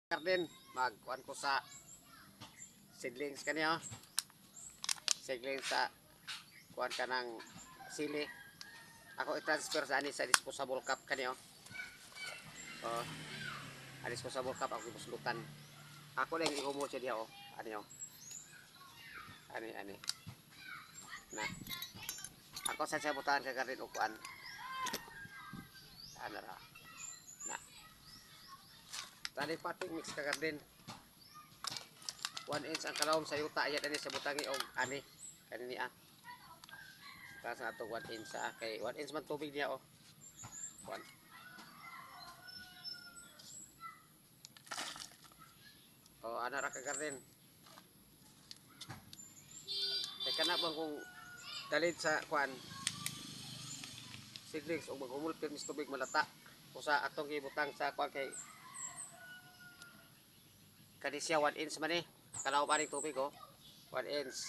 Garden, magkuhan ko sa seedlings kaniya. Seedlings sa kuhan ka ng sili. Ako i-transfer sa ani sa disposable cup kaniya. Oh, disposable cup ako ibuslutan. Ako lang ihumol siya diha oh. Ani oh. Ani. Na. Ako sa sabutan ka garden o kuan. Ano ra. Na. Tali pating mix ka garden. 1 inch ang kalawom sa yuta ayan ani sa butangi og ani kanini taas na ito 1 inch kay 1 inch man tubig niya oh 1 oh ana ra ka garden kay kana bang kung dalit sa kuan seedlings og maghumulpit mis tubig malata usa atong gibutang sa kuan kay kani siya 1 inch man kalawom aning tubig oh 1 inch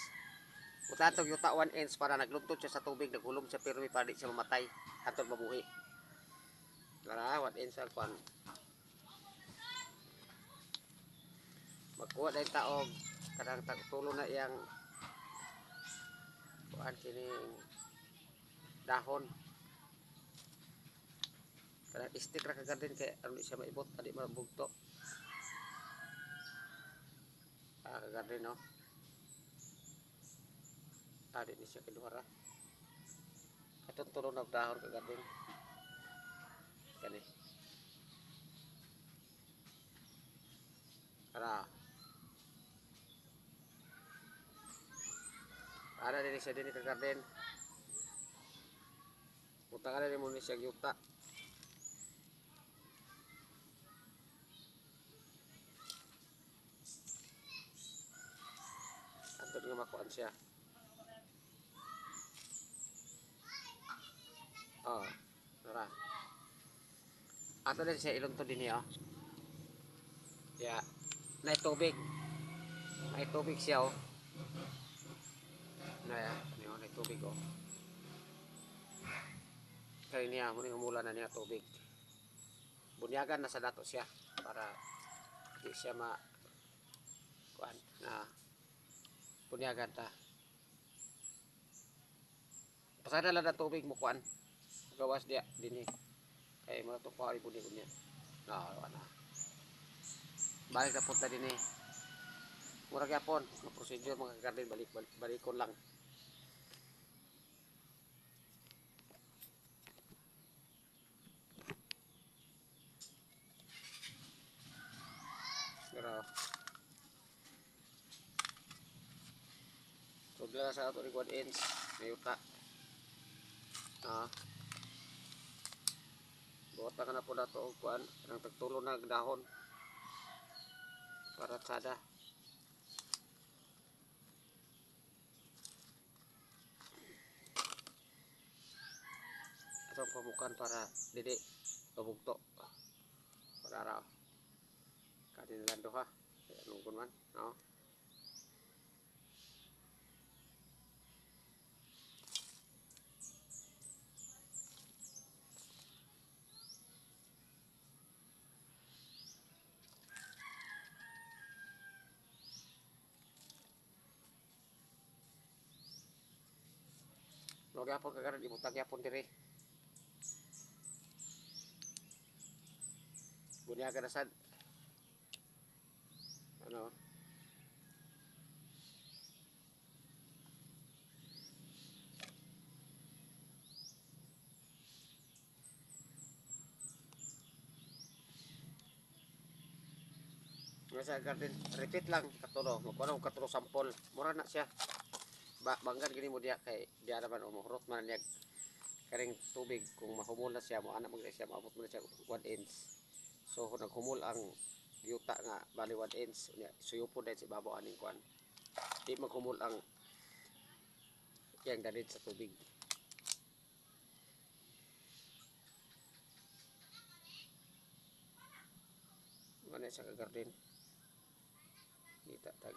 butan tong yuta 1 inch para nagluntot siya sa tubig naghulom siya pero para di siya mamatay hantod mabuhi para 1 inch ang kuan magkuha dahil taog kadang tulo na iyang kuan kining dahon kadang stick ra ka garden kay ano siya maibot adi mabugto ka garden no adi ni siya kiduhara katong tulo na dahon ka garden kani para din siya din ka garden utang ala din mo ni siya yuta antod nga makuan siya oh tara ato din siya ilong to din niya ya na tubig siya oh na ano na tubig oh kaya niya muna umulan na niya tubig bunyagan na sa dato siya para di siya ma kuan na bunyagan ta pasada lang na tubig mo kuan gawas dia dinhi kay mo to pa ibudi ko niya na wala balik na punta dinhi mura gyapon mo procedure mga garden balikon lang pero sudla sa ato ni 1 inch mayuta buota ka na po na ito og kuan ang tagtulo na dahon para tsada itong pamukan para didi pabugto para araw kanin lang doha anong kun man no no gyapon kagaran ibutang gyapon diri bunyagan na sad ano sa garden repeat lang katulo magkuno katulo sampol mura na siya banggan gini mo diya kay diya naman umuhrot man niya karing tubig kung mahumol na siya mo anak mo siya maabot mo na siya 1 inch so kung naghumol ang yuta nga bali 1 inch suyupod dahil si babaw aning kuan di maghumol ang yang dalit sa tubig mana sa garden kita tag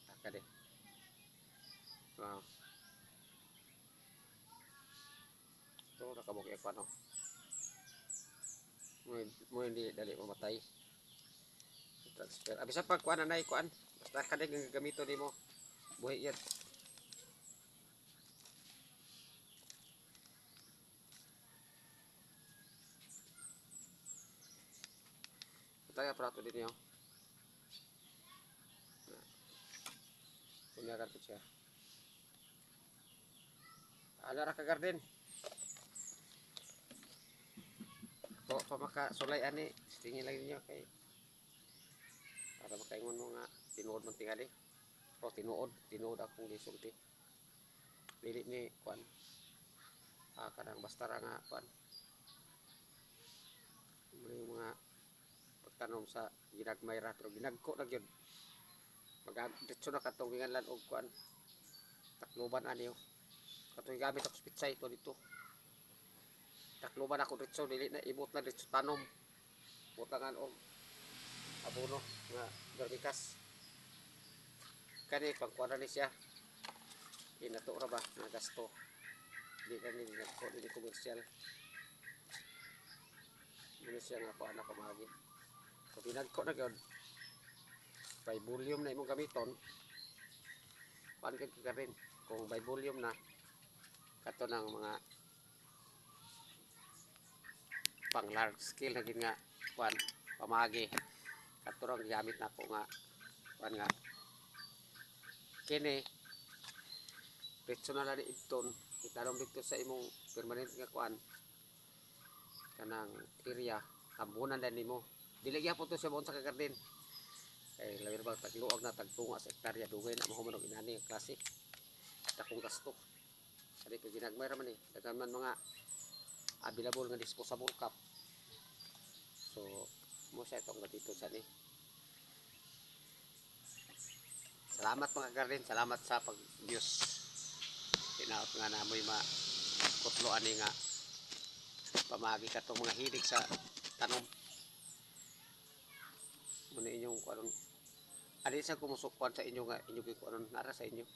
taka deh wow ito nakabukya pa no mo hindi dali mamatay. Transfer. Abisa pag kuan anay kuan. Basta kaning gagamito nimo. Buhi yan. Ito prato din niyo. Kunyaran ko siya. Ala ra ka garden. To maka sulay ani. Tingin lang niyo kay para makaingon mo nga tinuod man tingali. O tinuod akong gisulti. Dili ni kuan. Kanang basta ra nga kuan. Yung mga pagtanom sa ginagmay ra pero ginagko na gyud. Mag-ditso na katong ginganlan og kuan. Takloban ani yo. Katong gamit ako pitsay ito dito. Takloban ako dito dili na ibot na dito tanom. Butangan og abono nga vermikas. Kani pagkuan ni siya. Inato ra ba nga gasto. Di kani ko dili komersyal. Muna siya nga kuan ako magi. So pinagko na gyud. By volume na imong gamiton. Kuan kag ka rin kung by volume na kato ng mga pang large scale na gid nga kuan pamagi. Kato ra gamit nako nga kuan nga kini personal na iton itanong dito sa imong permanent nga kuan kanang area tambunan na nimo dili gyapon to sa buon sa garden kay labi ba tagluag na tagtunga sa hektarya dugay na mahuman og inani nga klase takong gasto kani pag ginagmay ra man eh daghan man mga available nga disposable cup so mo sa itong dito sa ni. Salamat mga garden, salamat sa pag-views. Tinaot nga namoy makutlo ani nga pamagi ka tong mga hilig sa tanom. Muna inyong kuan ani sa kumusukwan sa inyo nga inyo kuan nara sa inyo.